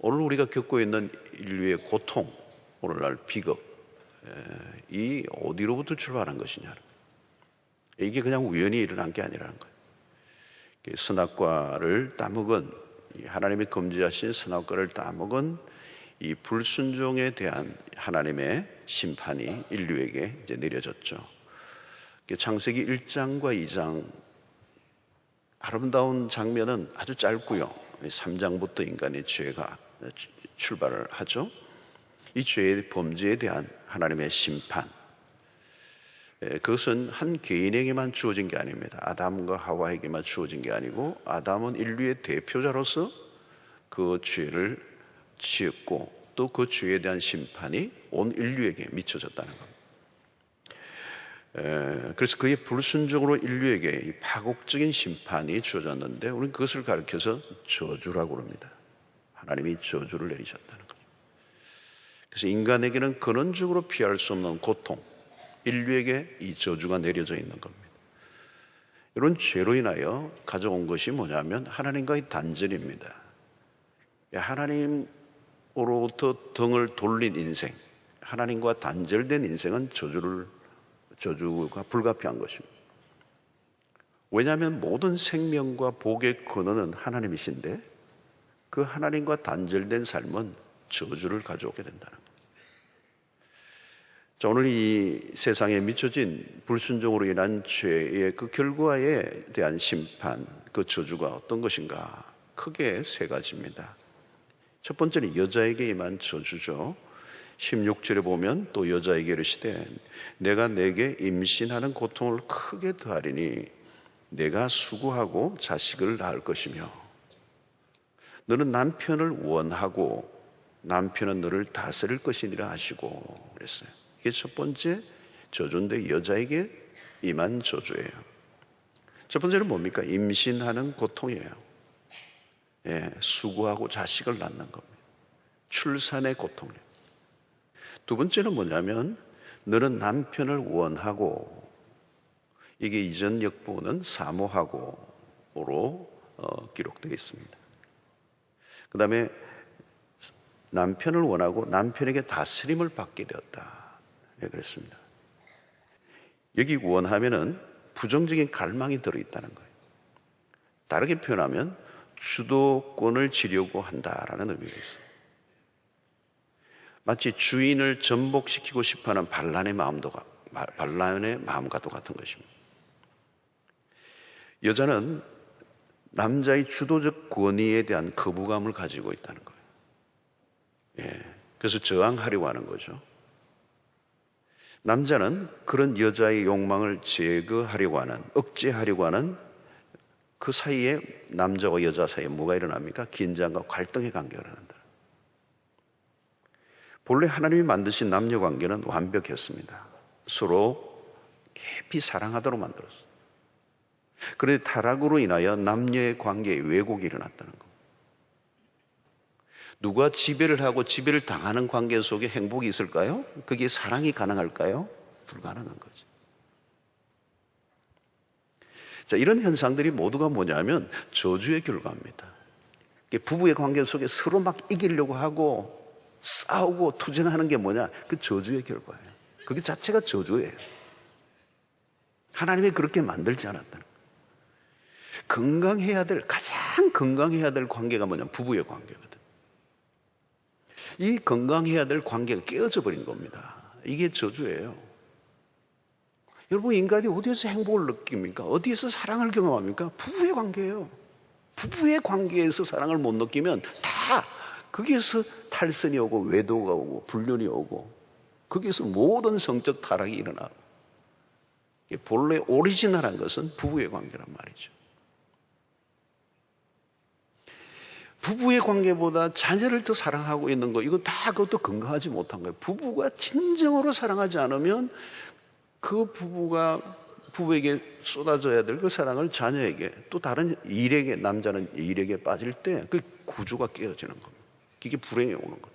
오늘 우리가 겪고 있는 인류의 고통, 오늘날 비극, 이 어디로부터 출발한 것이냐. 이게 그냥 우연히 일어난 게 아니라는 거예요. 선악과를 따먹은, 하나님이 금지하신 선악과를 따먹은 이 불순종에 대한 하나님의 심판이 인류에게 이제 내려졌죠. 창세기 1장과 2장 아름다운 장면은 아주 짧고요. 3장부터 인간의 죄가 출발을 하죠. 이 죄의 범죄에 대한 하나님의 심판, 그것은 한 개인에게만 주어진 게 아닙니다. 아담과 하와에게만 주어진 게 아니고 아담은 인류의 대표자로서 그 죄를 지었고 또 그 죄에 대한 심판이 온 인류에게 미쳐졌다는 겁니다. 그래서 그의 불순종으로 인류에게 이 파국적인 심판이 주어졌는데 우리는 그것을 가리켜서 저주라고 합니다. 하나님이 저주를 내리셨다는 거죠. 그래서 인간에게는 근원적으로 피할 수 없는 고통, 인류에게 이 저주가 내려져 있는 겁니다. 이런 죄로 인하여 가져온 것이 뭐냐면 하나님과의 단절입니다. 하나님으로부터 등을 돌린 인생, 하나님과 단절된 인생은 저주가 불가피한 것입니다. 왜냐하면 모든 생명과 복의 근원은 하나님이신데 그 하나님과 단절된 삶은 저주를 가져오게 된다는 거예요. 자, 오늘 이 세상에 미쳐진 불순종으로 인한 죄의 그 결과에 대한 심판, 그 저주가 어떤 것인가? 크게 세 가지입니다. 첫 번째는 여자에게 임한 저주죠. 16절에 보면 또 여자에게 이르시되 내가 내게 임신하는 고통을 크게 더하리니 내가 수고하고 자식을 낳을 것이며 너는 남편을 원하고 남편은 너를 다스릴 것이니라 하시고 그랬어요. 이게 첫 번째 저주인데 여자에게 임한 저주예요. 첫 번째는 뭡니까? 임신하는 고통이에요. 수고하고 자식을 낳는 겁니다. 출산의 고통이에요. 두 번째는 뭐냐면 너는 남편을 원하고, 이게 이전 역부는 사모하고로 기록되어 있습니다. 그 다음에 남편을 원하고 남편에게 다스림을 받게 되었다. 네, 그랬습니다. 여기 원하면은 부정적인 갈망이 들어있다는 거예요. 다르게 표현하면 주도권을 지려고 한다라는 의미가 있어요. 마치 주인을 전복시키고 싶어하는 반란의 마음과도 같은 것입니다. 여자는 남자의 주도적 권위에 대한 거부감을 가지고 있다는 거예요. 그래서 저항하려고 하는 거죠. 남자는 그런 여자의 욕망을 제거하려고 하는, 억제하려고 하는 그 사이에 남자와 여자 사이에 뭐가 일어납니까? 긴장과 갈등의 관계가 일어난다. 본래 하나님이 만드신 남녀 관계는 완벽했습니다. 서로 깊이 사랑하도록 만들었어요. 그런데 타락으로 인하여 남녀의 관계에 왜곡이 일어났다는 겁니다. 누가 지배를 하고 지배를 당하는 관계 속에 행복이 있을까요? 그게 사랑이 가능할까요? 불가능한 거죠. 자, 이런 현상들이 모두가 뭐냐면 저주의 결과입니다. 부부의 관계 속에 서로 막 이기려고 하고 싸우고 투쟁하는 게 뭐냐? 그 저주의 결과예요. 그게 자체가 저주예요. 하나님이 그렇게 만들지 않았다는 거예요. 가장 건강해야 될 관계가 뭐냐? 부부의 관계거든. 이 건강해야 될 관계가 깨어져 버린 겁니다. 이게 저주예요. 여러분, 인간이 어디에서 행복을 느낍니까? 어디에서 사랑을 경험합니까? 부부의 관계예요. 부부의 관계에서 사랑을 못 느끼면 다 거기에서 탈선이 오고 외도가 오고 불륜이 오고 거기에서 모든 성적 타락이 일어나고, 본래 오리지널한 것은 부부의 관계란 말이죠. 부부의 관계보다 자녀를 더 사랑하고 있는 거, 이거 다 그것도 건강하지 못한 거예요. 부부가 진정으로 사랑하지 않으면 그 부부에게 쏟아져야 될 그 사랑을 자녀에게, 또 다른 일에게, 남자는 일에게 빠질 때 그 구조가 깨어지는 겁니다. 이게 불행이 오는 겁니다.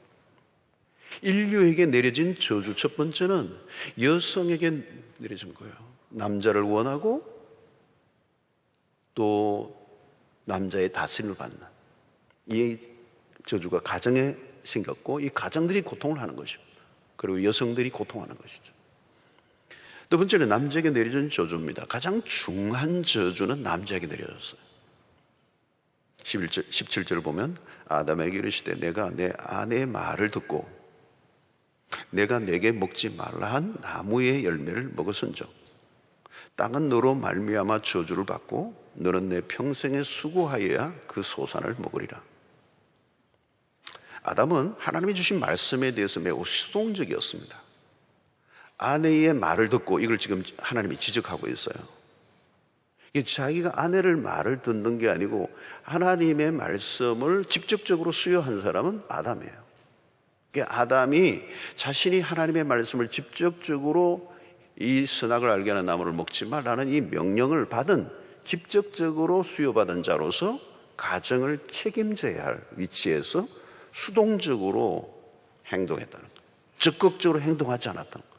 인류에게 내려진 저주 첫 번째는 여성에게 내려진 거예요. 남자를 원하고 또 남자의 다스림을 받는, 이 저주가 가정에 생겼고 이 가정들이 고통을 하는 것이죠. 그리고 여성들이 고통하는 것이죠. 두 번째는 남자에게 내려진 저주입니다. 가장 중한 저주는 남자에게 내려졌어요. 17절을 보면 아담에게 이르시되 내가 내 아내의 말을 듣고 내가 내게 먹지 말라 한 나무의 열매를 먹었은즉 땅은 너로 말미암아 저주를 받고 너는 내 평생에 수고하여야 그 소산을 먹으리라. 아담은 하나님이 주신 말씀에 대해서 매우 수동적이었습니다. 아내의 말을 듣고, 이걸 지금 하나님이 지적하고 있어요. 자기가 아내를 말을 듣는 게 아니고 하나님의 말씀을 직접적으로 수여한 사람은 아담이에요. 아담이 자신이 하나님의 말씀을 직접적으로 이 선악을 알게 하는 나무를 먹지 말라는 이 명령을 받은, 직접적으로 수여받은 자로서 가정을 책임져야 할 위치에서 수동적으로 행동했다는 거예요. 적극적으로 행동하지 않았다는 거예요.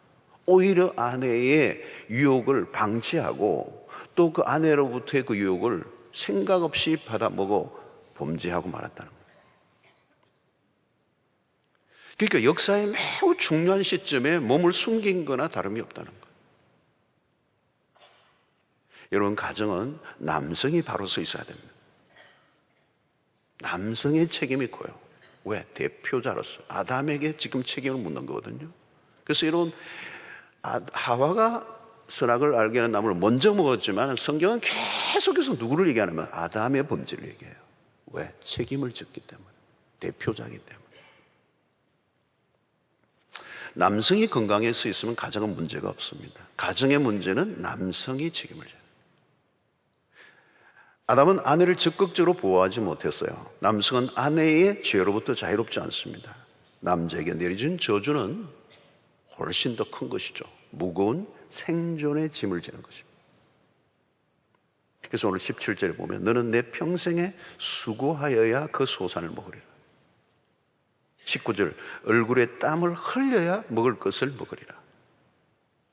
오히려 아내의 유혹을 방치하고 또 그 아내로부터의 그 유혹을 생각 없이 받아먹어 범죄하고 말았다는 거예요. 그러니까 역사의 매우 중요한 시점에 몸을 숨긴 거나 다름이 없다는 거예요. 여러분, 가정은 남성이 바로 서 있어야 됩니다. 남성의 책임이 커요. 왜? 대표자로서 아담에게 지금 책임을 묻는 거거든요. 그래서 여러분, 하와가 선악을 알게 하는 나무를 먼저 먹었지만 성경은 계속해서 누구를 얘기하냐면 아담의 범죄를 얘기해요. 왜? 책임을 졌기 때문에, 대표자이기 때문에. 남성이 건강에 서 있으면 가정은 문제가 없습니다. 가정의 문제는 남성이 책임을 져요. 아담은 아내를 적극적으로 보호하지 못했어요. 남성은 아내의 죄로부터 자유롭지 않습니다. 남자에게 내려진 저주는 훨씬 더 큰 것이죠. 무거운 생존의 짐을 지는 것입니다. 그래서 오늘 17절에 보면 너는 내 평생에 수고하여야 그 소산을 먹으리라. 19절 얼굴에 땀을 흘려야 먹을 것을 먹으리라.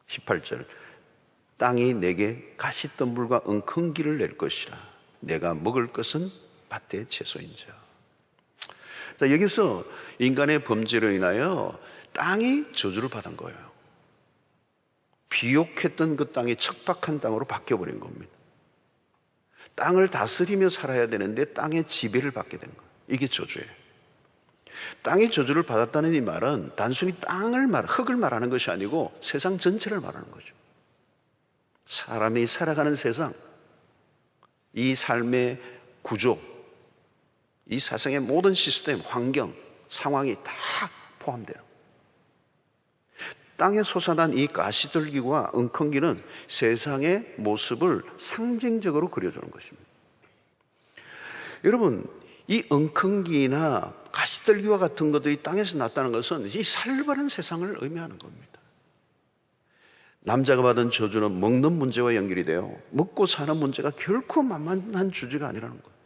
18절 땅이 내게 가시덤불과 엉겅기를 낼 것이라. 내가 먹을 것은 밭의 채소인지라. 자, 여기서 인간의 범죄로 인하여 땅이 저주를 받은 거예요. 비옥했던 그 땅이 척박한 땅으로 바뀌어버린 겁니다. 땅을 다스리며 살아야 되는데 땅의 지배를 받게 된 거예요. 이게 저주예요. 땅이 저주를 받았다는 이 말은 단순히 흙을 말하는 것이 아니고 세상 전체를 말하는 거죠. 사람이 살아가는 세상, 이 삶의 구조, 이 세상의 모든 시스템, 환경, 상황이 다 포함되는 거예요. 땅에 솟아난 이 가시들기와 엉겅기는 세상의 모습을 상징적으로 그려주는 것입니다. 여러분, 이 엉겅기나 가시들기와 같은 것들이 땅에서 났다는 것은 이 살벌한 세상을 의미하는 겁니다. 남자가 받은 저주는 먹는 문제와 연결이 돼요. 먹고 사는 문제가 결코 만만한 주제가 아니라는 거예요.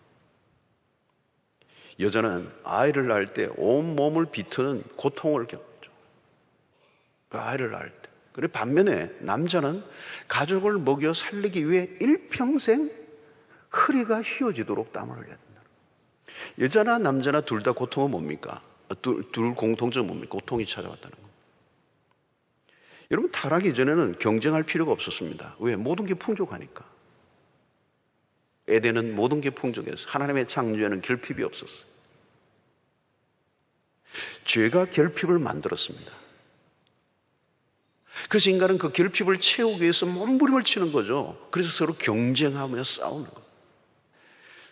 여자는 아이를 낳을 때 온몸을 비트는 고통을 겪죠. 그 아이를 낳을 때. 그리고 반면에 남자는 가족을 먹여 살리기 위해 일평생 허리가 휘어지도록 땀을 흘려야 된다. 여자나 남자나 둘 다 고통은 뭡니까? 둘 공통점은 뭡니까? 고통이 찾아왔다는 겁니다. 여러분, 타락이 전에는 경쟁할 필요가 없었습니다. 왜? 모든 게 풍족하니까. 에덴은 모든 게 풍족해서 하나님의 창조에는 결핍이 없었어요. 죄가 결핍을 만들었습니다. 그래서 인간은 그 결핍을 채우기 위해서 몸부림을 치는 거죠. 그래서 서로 경쟁하며 싸우는 거예요.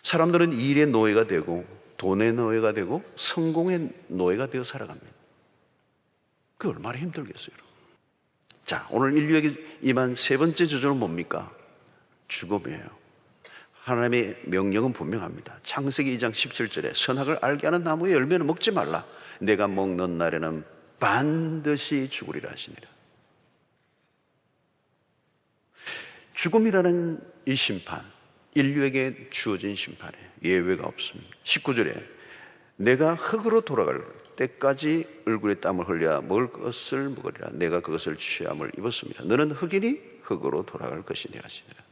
사람들은 일의 노예가 되고 돈의 노예가 되고 성공의 노예가 되어 살아갑니다. 그게 얼마나 힘들겠어요, 여러분. 자, 오늘 인류에게 임한 세 번째 저주는 뭡니까? 죽음이에요. 하나님의 명령은 분명합니다. 창세기 2장 17절에 선악을 알게 하는 나무의 열매는 먹지 말라. 내가 먹는 날에는 반드시 죽으리라 하시니라. 죽음이라는 이 심판, 인류에게 주어진 심판이에요. 예외가 없습니다. 19절에 내가 흙으로 돌아갈 때까지 얼굴에 땀을 흘려 먹을 것을 먹으리라. 내가 그것을 취함을 입었습니다. 너는 흙이니 흙으로 돌아갈 것이니 하시니라.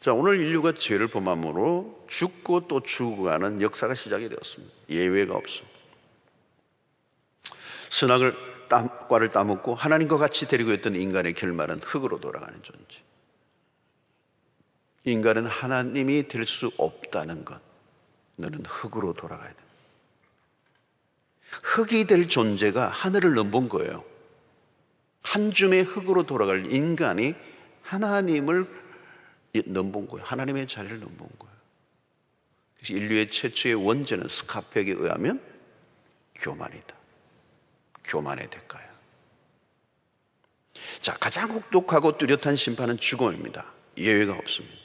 자, 오늘 인류가 죄를 범함으로 죽고 또 죽어가는 역사가 시작이 되었습니다. 예외가 없습니다. 선악과를 따먹고 하나님과 같이 데리고 있던 인간의 결말은 흙으로 돌아가는 존재. 인간은 하나님이 될 수 없다는 것. 너는 흙으로 돌아가야 돼. 흙이 될 존재가 하늘을 넘본 거예요. 한 줌의 흙으로 돌아갈 인간이 하나님을 넘본 거예요. 하나님의 자리를 넘본 거예요. 그래서 인류의 최초의 원죄는 스카펙에 의하면 교만이다. 교만의 대가야. 자, 가장 혹독하고 뚜렷한 심판은 죽음입니다. 예외가 없습니다.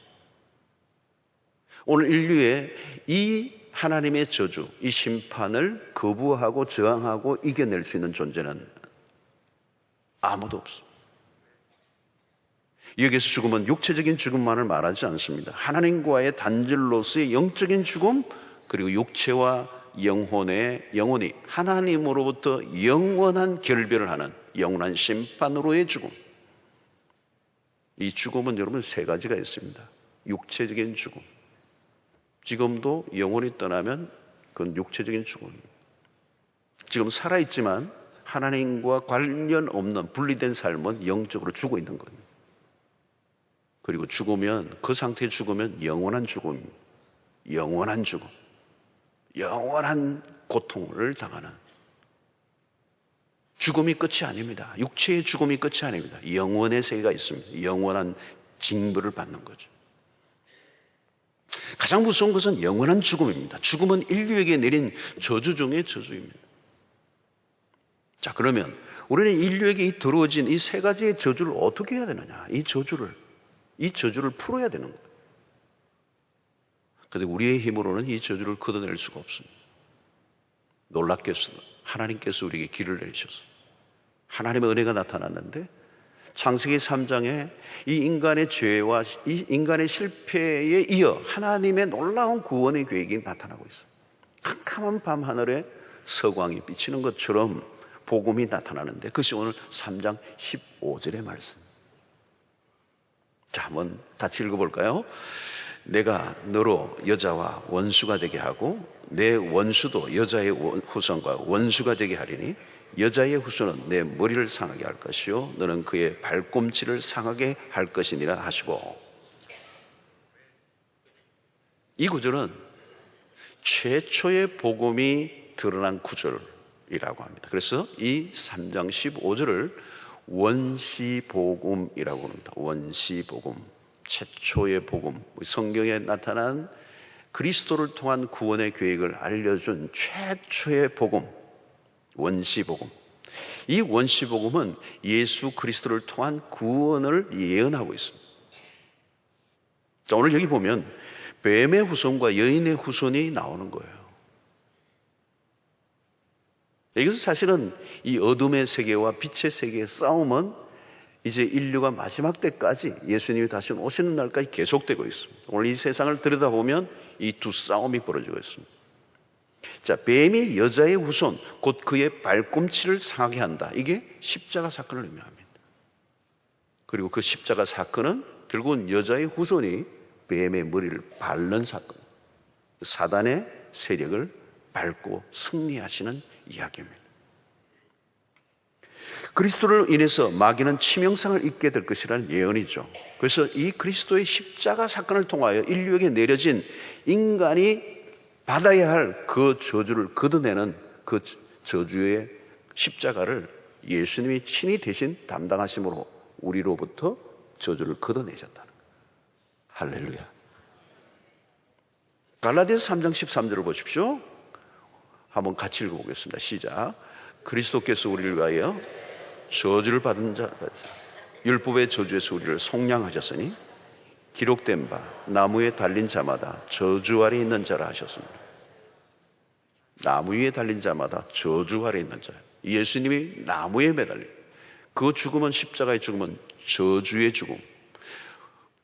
오늘 인류의 이 하나님의 저주, 이 심판을 거부하고 저항하고 이겨낼 수 있는 존재는 아무도 없습니다. 여기서 죽음은 육체적인 죽음만을 말하지 않습니다. 하나님과의 단절로서의 영적인 죽음, 그리고 육체와 영혼이 하나님으로부터 영원한 결별을 하는 영원한 심판으로의 죽음. 이 죽음은 여러분 세 가지가 있습니다. 육체적인 죽음. 지금도 영혼이 떠나면 그건 육체적인 죽음입니다. 지금 살아있지만 하나님과 관련 없는 분리된 삶은 영적으로 죽어 있는 겁니다. 그리고 죽으면, 그 상태에 죽으면 영원한 죽음, 영원한 죽음, 영원한 고통을 당하는 죽음이 끝이 아닙니다. 육체의 죽음이 끝이 아닙니다. 영원의 세계가 있습니다. 영원한 징벌을 받는 거죠. 가장 무서운 것은 영원한 죽음입니다. 죽음은 인류에게 내린 저주 중의 저주입니다. 자, 그러면 우리는 인류에게 들어오진 이 세 가지의 저주를 어떻게 해야 되느냐? 이 저주를 풀어야 되는 거예요. 그런데 우리의 힘으로는 이 저주를 걷어낼 수가 없습니다. 놀랍게도 하나님께서 우리에게 길을 내리셨어요. 하나님의 은혜가 나타났는데 창세기 3장에 이 인간의 죄와 이 인간의 실패에 이어 하나님의 놀라운 구원의 계획이 나타나고 있어요. 캄캄한 밤하늘에 서광이 비치는 것처럼 복음이 나타나는데 그것이 오늘 3장 15절의 말씀. 자, 한번 같이 읽어볼까요? 내가 너로 여자와 원수가 되게 하고 내 원수도 여자의 후손과 원수가 되게 하리니 여자의 후손은 내 머리를 상하게 할 것이요 너는 그의 발꿈치를 상하게 할 것이니라 하시고, 이 구절은 최초의 복음이 드러난 구절이라고 합니다. 그래서 이 3장 15절을 원시복음이라고 합니다. 원시복음, 최초의 복음, 성경에 나타난 그리스도를 통한 구원의 계획을 알려준 최초의 복음, 원시복음. 이 원시복음은 예수 그리스도를 통한 구원을 예언하고 있습니다. 자, 오늘 여기 보면 뱀의 후손과 여인의 후손이 나오는 거예요. 여기서 사실은 이 어둠의 세계와 빛의 세계의 싸움은 이제 인류가 마지막 때까지 예수님이 다시 오시는 날까지 계속되고 있습니다. 오늘 이 세상을 들여다보면 이 두 싸움이 벌어지고 있습니다. 자, 뱀이 여자의 후손, 곧 그의 발꿈치를 상하게 한다. 이게 십자가 사건을 의미합니다. 그리고 그 십자가 사건은 결국은 여자의 후손이 뱀의 머리를 밟는 사건, 사단의 세력을 밟고 승리하시는 이야기입니다. 그리스도를 인해서 마귀는 치명상을 입게 될 것이라는 예언이죠. 그래서 이 그리스도의 십자가 사건을 통하여 인류에게 내려진 인간이 받아야 할 그 저주를 걷어내는 그 저주의 십자가를 예수님이 친히 대신 담당하심으로 우리로부터 저주를 걷어내셨다는 거예요. 할렐루야. 갈라디아서 3장 13절을 보십시오. 한번 같이 읽어보겠습니다. 시작. 그리스도께서 우리를 위하여 저주를 받은 자, 율법의 저주에서 우리를 속량하셨으니 기록된 바 나무에 달린 자마다 저주 아래 있는 자라 하셨습니다. 나무 위에 달린 자마다 저주 아래 있는 자. 예수님이 나무에 매달린 그 죽음은, 십자가의 죽음은 저주의 죽음,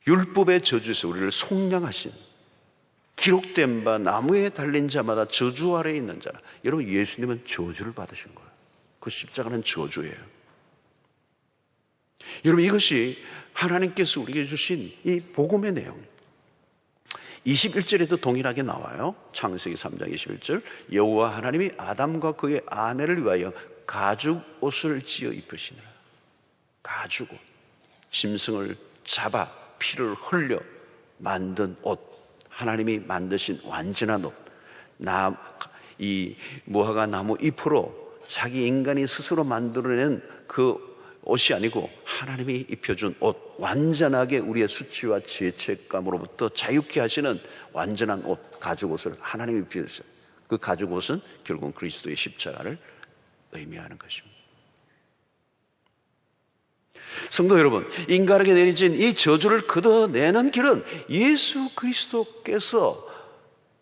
율법의 저주에서 우리를 속량하신, 기록된 바 나무에 달린 자마다 저주 아래 있는 자라. 여러분, 예수님은 저주를 받으신 거예요. 그 십자가는 저주예요. 여러분, 이것이 하나님께서 우리에게 주신 이 복음의 내용. 21절에도 동일하게 나와요. 창세기 3장 21절. 여호와 하나님이 아담과 그의 아내를 위하여 가죽 옷을 지어 입으시니라. 가죽 옷. 짐승을 잡아 피를 흘려 만든 옷. 하나님이 만드신 완전한 옷. 이 무화과 나무 잎으로 자기 인간이 스스로 만들어낸 그 옷이 아니고 하나님이 입혀준 옷, 완전하게 우리의 수치와 죄책감으로부터 자유케 하시는 완전한 옷, 가죽 옷을 하나님이 입히셨어요. 그 가죽 옷은 결국은 그리스도의 십자가를 의미하는 것입니다. 성도 여러분, 인간에게 내려진 이 저주를 걷어내는 길은 예수 그리스도께서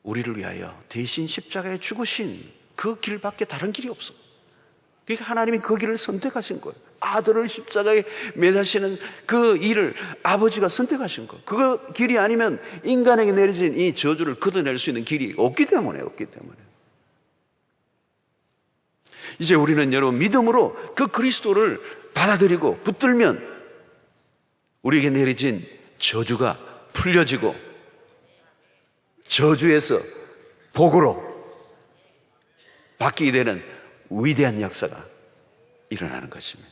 우리를 위하여 대신 십자가에 죽으신 그 길밖에 다른 길이 없어. 그러니까 하나님이 그 길을 선택하신 거예요. 아들을 십자가에 매다시는 그 일을 아버지가 선택하신 거예요. 그 길이 아니면 인간에게 내려진 이 저주를 걷어낼 수 있는 길이 없기 때문에. 이제 우리는 여러분 믿음으로 그 그리스도를 받아들이고 붙들면 우리에게 내려진 저주가 풀려지고 저주에서 복으로 바뀌게 되는 위대한 역사가 일어나는 것입니다.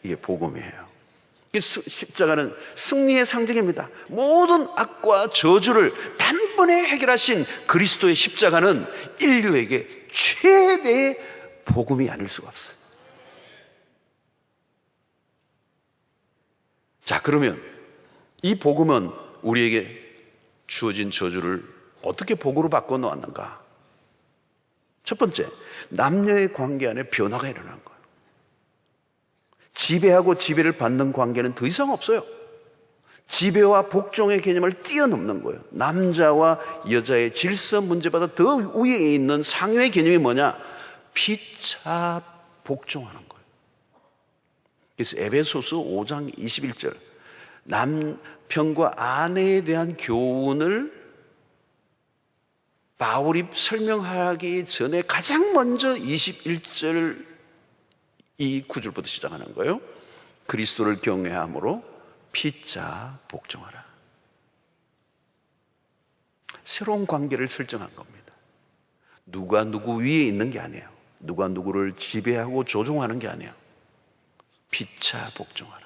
이게 복음이에요. 십자가는 승리의 상징입니다. 모든 악과 저주를 단번에 해결하신 그리스도의 십자가는 인류에게 최대의 복음이 아닐 수가 없어요. 자, 그러면 이 복음은 우리에게 주어진 저주를 어떻게 복으로 바꿔 놓았는가? 첫 번째, 남녀의 관계 안에 변화가 일어난 거예요. 지배하고 지배를 받는 관계는 더 이상 없어요. 지배와 복종의 개념을 뛰어넘는 거예요. 남자와 여자의 질서 문제보다 더 위에 있는 상위의 개념이 뭐냐? 피차 복종하는 거예요. 그래서 에베소서 5장 21절, 남편과 아내에 대한 교훈을 바울이 설명하기 전에 가장 먼저 21절 이 구절부터 시작하는 거예요. 그리스도를 경외함으로 피차 복종하라. 새로운 관계를 설정한 겁니다. 누가 누구 위에 있는 게 아니에요. 누가 누구를 지배하고 조종하는 게 아니에요. 피차 복종하라.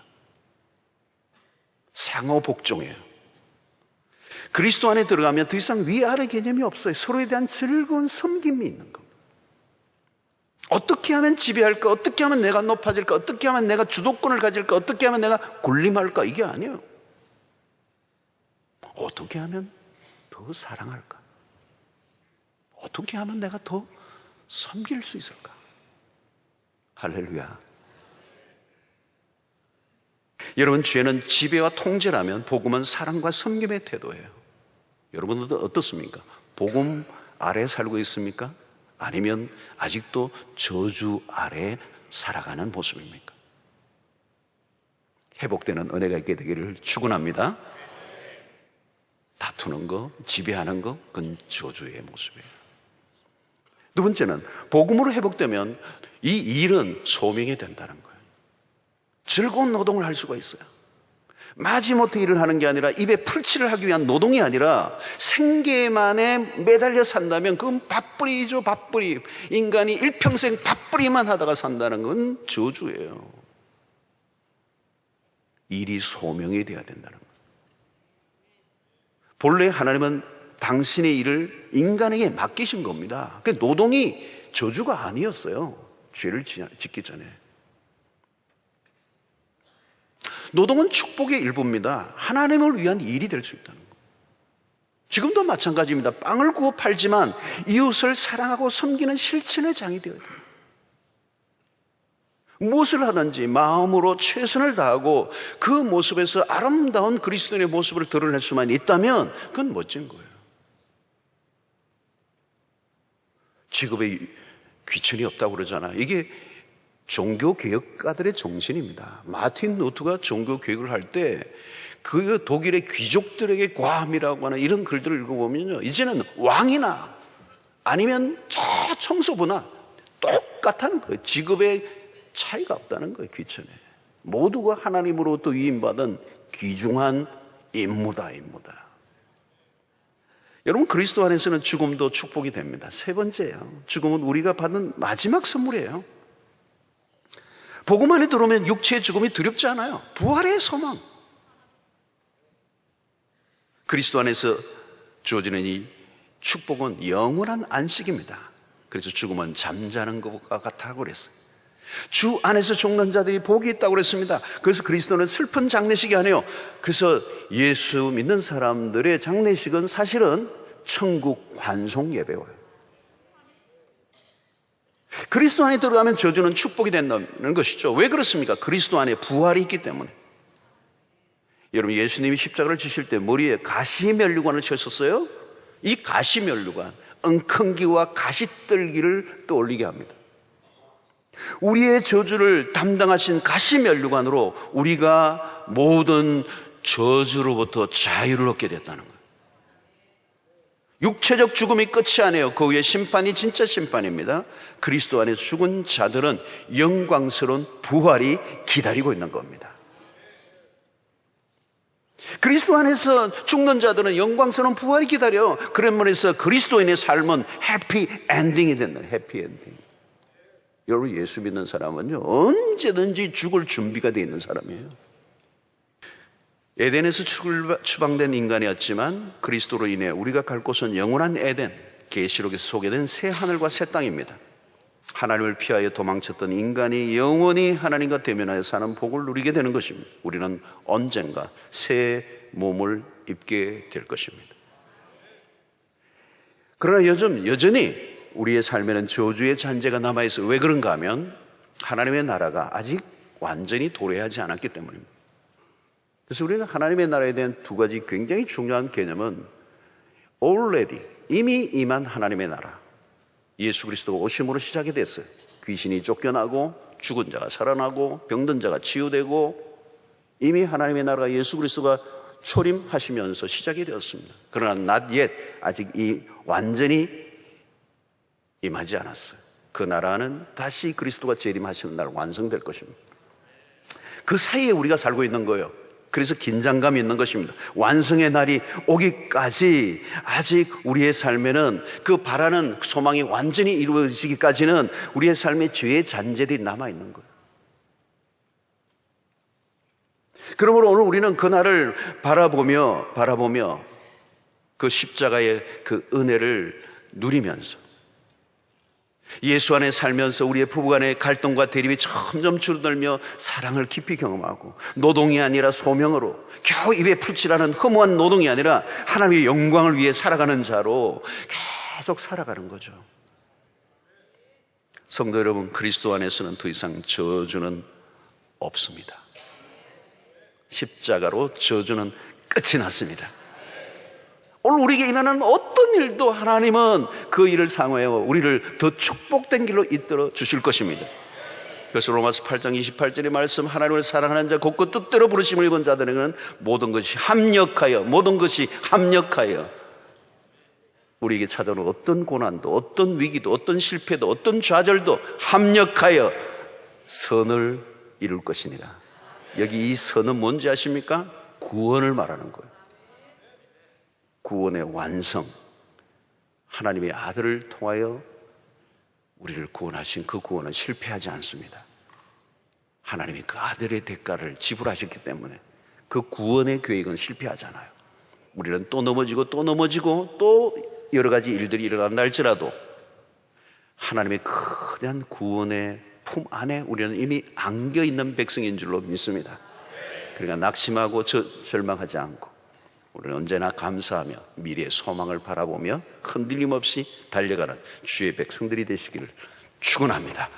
상호 복종이에요. 그리스도 안에 들어가면 더 이상 위아래 개념이 없어요. 서로에 대한 즐거운 섬김이 있는 겁니다. 어떻게 하면 지배할까? 어떻게 하면 내가 높아질까? 어떻게 하면 내가 주도권을 가질까? 어떻게 하면 내가 군림할까? 이게 아니에요. 어떻게 하면 더 사랑할까? 어떻게 하면 내가 더 섬길 수 있을까? 할렐루야. 여러분, 죄는 지배와 통제라면 복음은 사랑과 섬김의 태도예요. 여러분들도 어떻습니까? 복음 아래 살고 있습니까? 아니면 아직도 저주 아래 살아가는 모습입니까? 회복되는 은혜가 있게 되기를 축원합니다. 다투는 거, 지배하는 거, 그건 저주의 모습이에요. 두 번째는 복음으로 회복되면 이 일은 소명이 된다는 거예요. 즐거운 노동을 할 수가 있어요. 마지못해 일을 하는 게 아니라 입에 풀칠을 하기 위한 노동이 아니라 생계만에 매달려 산다면 그건 밥벌이죠, 밥벌이. 인간이 일평생 밥벌이만 하다가 산다는 건 저주예요. 일이 소명이 되어야 된다는 거예요. 본래 하나님은 당신의 일을 인간에게 맡기신 겁니다. 그 노동이 저주가 아니었어요. 죄를 짓기 전에. 노동은 축복의 일부입니다. 하나님을 위한 일이 될 수 있다는 거예요. 지금도 마찬가지입니다. 빵을 구워 팔지만 이웃을 사랑하고 섬기는 실천의 장이 되어야 됩니다. 무엇을 하든지 마음으로 최선을 다하고 그 모습에서 아름다운 그리스도인의 모습을 드러낼 수만 있다면 그건 멋진 거예요. 직업에 귀천이 없다고 그러잖아요. 이게 종교개혁가들의 정신입니다. 마틴 루터가 종교개혁을 할 때 그 독일의 귀족들에게 과함이라고 하는 이런 글들을 읽어보면요, 이제는 왕이나 아니면 저 청소부나 똑같다는 거예요. 직업에 차이가 없다는 거예요. 귀천에 모두가 하나님으로부터 위임받은 귀중한 임무다. 여러분, 그리스도 안에서는 죽음도 축복이 됩니다. 세 번째예요. 죽음은 우리가 받은 마지막 선물이에요. 복음 안에 들어오면 육체의 죽음이 두렵지 않아요. 부활의 소망. 그리스도 안에서 주어지는 이 축복은 영원한 안식입니다. 그래서 죽음은 잠자는 것과 같다고 그랬어요. 주 안에서 죽는 자들이 복이 있다고 그랬습니다. 그래서 그리스도는 슬픈 장례식이 아니에요. 그래서 예수 믿는 사람들의 장례식은 사실은 천국 관송 예배예요. 그리스도 안에 들어가면 저주는 축복이 된다는 것이죠. 왜 그렇습니까? 그리스도 안에 부활이 있기 때문에. 여러분, 예수님이 십자가를 지실 때 머리에 가시면류관을 쳤었어요. 이 가시면류관, 엉컹기와 가시떨기를 떠올리게 합니다. 우리의 저주를 담당하신 가시면류관으로 우리가 모든 저주로부터 자유를 얻게 됐다는 거예요. 육체적 죽음이 끝이 아니에요. 그 위에 심판이 진짜 심판입니다. 그리스도 안에 죽은 자들은 영광스러운 부활이 기다리고 있는 겁니다. 그리스도 안에서 죽는 자들은 영광스러운 부활이 기다려요. 그런 면에서 그리스도인의 삶은 해피 엔딩이 된다. 해피 엔딩. 여러분, 예수 믿는 사람은요, 언제든지 죽을 준비가 되어 있는 사람이에요. 에덴에서 추방된 인간이었지만 그리스도로 인해 우리가 갈 곳은 영원한 에덴, 계시록에서 소개된 새 하늘과 새 땅입니다. 하나님을 피하여 도망쳤던 인간이 영원히 하나님과 대면하여 사는 복을 누리게 되는 것입니다. 우리는 언젠가 새 몸을 입게 될 것입니다. 그러나 여전히 우리의 삶에는 저주의 잔재가 남아있어요. 왜 그런가 하면 하나님의 나라가 아직 완전히 도래하지 않았기 때문입니다. 그래서 우리는 하나님의 나라에 대한 두 가지 굉장히 중요한 개념은 already, 이미 임한 하나님의 나라, 예수 그리스도가 오심으로 시작이 됐어요. 귀신이 쫓겨나고 죽은 자가 살아나고 병든 자가 치유되고 이미 하나님의 나라가 예수 그리스도가 초림하시면서 시작이 되었습니다. 그러나 not yet, 아직 완전히 임하지 않았어요. 그 나라는 다시 그리스도가 재림하시는 날 완성될 것입니다. 그 사이에 우리가 살고 있는 거예요. 그래서 긴장감이 있는 것입니다. 완성의 날이 오기까지 아직 우리의 삶에는 그 바라는 소망이 완전히 이루어지기까지는 우리의 삶에 죄의 잔재들이 남아있는 거예요. 그러므로 오늘 우리는 그 날을 바라보며 그 십자가의 그 은혜를 누리면서 예수 안에 살면서 우리의 부부간의 갈등과 대립이 점점 줄어들며 사랑을 깊이 경험하고 노동이 아니라 소명으로 겨우 입에 풀칠하는 허무한 노동이 아니라 하나님의 영광을 위해 살아가는 자로 계속 살아가는 거죠. 성도 여러분, 그리스도 안에서는 더 이상 저주는 없습니다. 십자가로 저주는 끝이 났습니다. 오늘 우리에게 일어나는 어떤 일도 하나님은 그 일을 상호하여 우리를 더 축복된 길로 이끌어 주실 것입니다. 그래서 로마서 8장 28절의 말씀, 하나님을 사랑하는 자 곧그 뜻대로 부르심을 입은 자들에게는 모든 것이 합력하여 우리에게 찾아오는 어떤 고난도, 어떤 위기도, 어떤 실패도, 어떤 좌절도 합력하여 선을 이룰 것입니다. 여기 이 선은 뭔지 아십니까? 구원을 말하는 거예요. 구원의 완성, 하나님의 아들을 통하여 우리를 구원하신 그 구원은 실패하지 않습니다. 하나님이 그 아들의 대가를 지불하셨기 때문에 그 구원의 계획은 실패하잖아요. 우리는 또 넘어지고 또 여러 가지 일들이 일어난다 할지라도 하나님의 거대한 구원의 품 안에 우리는 이미 안겨있는 백성인 줄로 믿습니다. 그러니까 낙심하고 절망하지 않고 우리는 언제나 감사하며 미래의 소망을 바라보며 흔들림 없이 달려가는 주의 백성들이 되시기를 축원합니다.